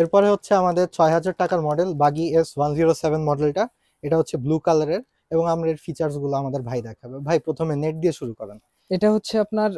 এরপরে হচ্ছে আমাদের ৬,০০০ টাকার মডেল বাগি S107 মডেলটা। এটা হচ্ছে ব্লু কালারের এবং আমরা এর ফিচার্স গুলো আমাদের ভাই দেখাবে। ভাই প্রথমে নেট দিয়ে শুরু করেন। এটা হচ্ছে আপনার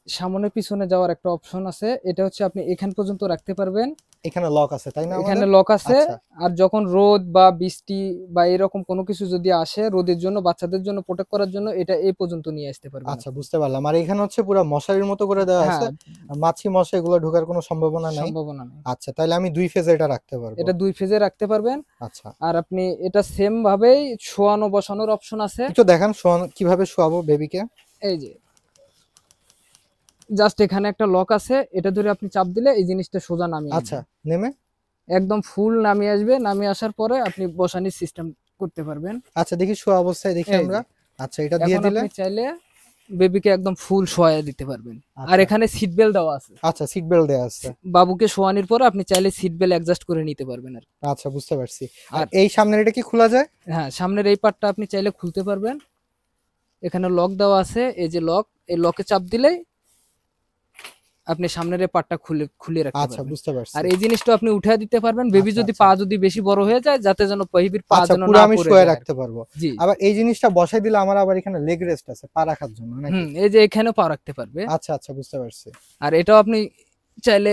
সামনে পিছনে যাওয়ার একটা অপশন আছে, এটা হচ্ছে আপনি এখান পর্যন্ত রাখতে পারবেন। এখানে লক আছে তাই না এখানে আমাদের? লক আছে। আচ্ছা আর যখন রোদ বা বৃষ্টি বা এরকম কোনো কিছু যদি আসে রোদের জন্য, বাচ্চাদের জন্য প্রোটেক্ট করার জন্য এটা এই পর্যন্ত নিয়ে আসতে পারবেন আচ্ছা, আপনি। বুঝতে পারলাম। আর এখানে হচ্ছে পুরো মশারির মতো করে দেওয়া আছে। হ্যাঁ, আর মাছি মশা এগুলো ঢোকার কোনো সম্ভাবনা নাই। সম্ভাবনা নেই। আচ্ছা, তাহলে আমি 2 ফেজে এটা রাখতে পারবো। এটা 2 ফেজে রাখতে পারবেন। আচ্ছা, আর আপনি এটা সেম ভাবেই শোয়ানো বসানোর অপশন আছে। একটু দেখান কিভাবে শোয়াবো বেবিকে। এই যে জাস্ট এখানে একটা লক আছে, এটা ধরে আপনি চাপ দিলে এই জিনিসটা সোজা নামিয়ে আচ্ছা, আসবে। নেমে একদম ফুল নামিয়ে আসবে, নামিয়ে আসার পরে আপনি বসানির সিস্টেম করতে পারবেন। আচ্ছা, দেখি শোয়া অবস্থায় দেখি এই আমরা। যে আচ্ছা, এটা দিয়ে এখন দিলে। আপনি চাইলে বেবিকে একদম ফুল শোয়ায় দিতে পারবেন। আর আচ্ছা এখানে সিট বেল্ট দেওয়া আছে। আচ্ছা, সিট বেল্ট দেওয়া আছে। বাবুকে শোয়ানোর পরে আপনি চাইলে সিট বেল্ট অ্যাডজাস্ট করে নিতে পারবেন আর। আচ্ছা, বুঝতে পারছি। আর আর এই সামনের এটা কি খোলা যায়? হ্যাঁ, সামনের এই পার্টটা আপনি চাইলে খুলতে পারবেন। এখানে লক দেওয়া আছে, এই যে লক, এই লকে চাপ দিলেই আপনি সামনের এই পার্টটা খুলে খুলে রাখতে আচ্ছা, পারবেন। বুঝতে পারছি। আর এই জিনিসটা আপনি উঠিয়ে দিতে পারবেন, বেবি আচ্ছা যদি আচ্ছা পা যদি বেশি বড় হয়ে যায় যাতে যেন বেবির পা আচ্ছা, যেন পুরো না আমি পড়ে শুয়ে যায় আর রাখতে কি। পারবো। জি। আবার এই জিনিসটা বসাই দিলে আমার আবার এখানে লেগ রেস্ট আছে পা রাখার জন্য নাকি? এই যে এখানেও পা রাখতে পারবে। আচ্ছা আচ্ছা, বুঝতে পারছি। আর এটাও আপনি চাইলে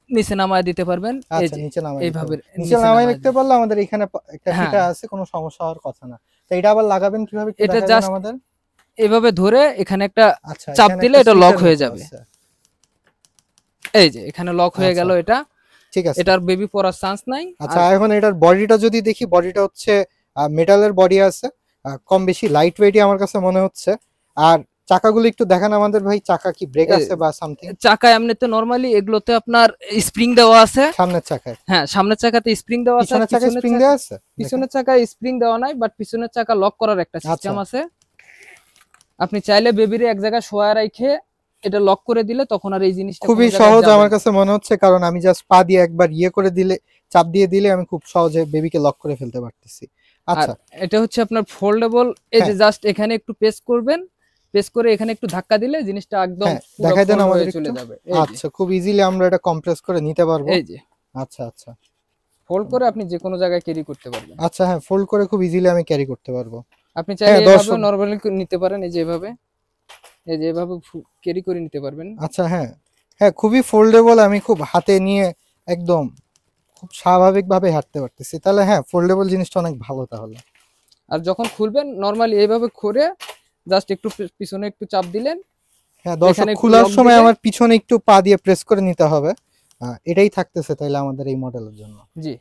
নিচে নামায় দিতে পারবেন। এই আচ্ছা, যে নিচে নামাই দিতে এইভাবে হবে। নিচে নিচে নামাই নামায় রাখতে পারলে আমাদের এখানে একটা হ্যাঁ, ফিতা আছে, কোনো সমস্যা হওয়ার কথা না। তো এটা আবার লাগাবেন কিভাবে একটু এটা দেখাই দেন জাস্ট আমাদের। এভাবে ধরে এখানে একটা আচ্ছা, চাপ এখানে দিলে একটা এটা লক সুইচের হয়ে মতো যাবে। আছে। এই যে এখানে লক হয়ে আচ্ছা, গেল এটা। ঠিক আছে। এটার বেবি পড়ার চান্স নাই। আচ্ছা, আর এখন এটার বডিটা যদি দেখি, বডিটা হচ্ছে মেটালের বডি আছে। কম বেশি লাইট ওয়েটই আমার কাছে মনে হচ্ছে। আর চাকাগুলো একটু দেখান আমাদের ভাই, চাকা কি ব্রেক এ, আছে বা সামথিং? চাকায় এমনিতে নরমালি এগুলোতে আপনার স্প্রিং দেওয়া আছে। সামনের চাকায়? হ্যাঁ, সামনের চাকাতে স্প্রিং দেওয়া আছে, আর পিছনের চাকায় স্প্রিং দেওয়া আছে দেখেন। পিছনের চাকায় স্প্রিং দেওয়া নাই, বাট পিছনের চাকা লক করার একটা আচ্ছা সিস্টেম আছে। আপনি চাইলে বেবিরে এক জায়গায় শোয়া রেখে এটা লক করে দিলে তখন আর এই জিনিসটা খুবই কোনো জায়গায় সহজ যাবে আমার না। কাছে মনে হচ্ছে, কারণ আমি জাস্ট পা দিয়ে একবার ইয়ে করে দিলে, চাপ দিয়ে দিলে আমি খুব সহজে বেবিকে লক করে ফেলতে পারতেছি। আর আচ্ছা, এটা হচ্ছে আপনার ফোল্ডেবল। এই যে হ্যাঁ জাস্ট এখানে একটু প্রেস করবেন, প্রেস করে এখানে একটু ধাক্কা দিলে জিনিসটা একদম হ্যাঁ, পুরো দেখাই দেন ফোল্ড আমাদের হয়ে একটু। চলে যাবে। এই যে আচ্ছা, খুব ইজিলি আমরা এটা কম্প্রেস করে নিতে পারবো। এই যে আচ্ছা আচ্ছা ফোল্ড করে আপনি যে কোনো জায়গায় ক্যারি করতে পারবেন। আচ্ছা, হ্যাঁ, ফোল্ড করে খুব ইজিলি আমি ক্যারি করতে পারবো। আপনি চাইলে হ্যাঁ, এভাবে দর্শক। নরমালি নিতে পারেন, এই যে এভাবে, এই যে এভাবে ক্যারি করে নিতে পারবেন। আচ্ছা, হ্যাঁ হ্যাঁ, খুবই ফোল্ডেবল। আমি খুব হাতে নিয়ে একদম খুব স্বাভাবিকভাবে হাঁটতে পারতেছি। তাহলে হ্যাঁ, ফোল্ডেবল জিনিসটা অনেক ভালো তাহলে। আর যখন খুলবেন নরমালি এইভাবে করে জাস্ট একটু পিছনে একটু চাপ দিলেন, হ্যাঁ দর্শক, এখানে একটু খোলার লক সময় দিলে। আমার পিছনে একটু পা দিয়ে প্রেস করে নিতে হবে। এটাই থাকতেছে তাইলে আমাদের এই মডেলের জন্য। জি।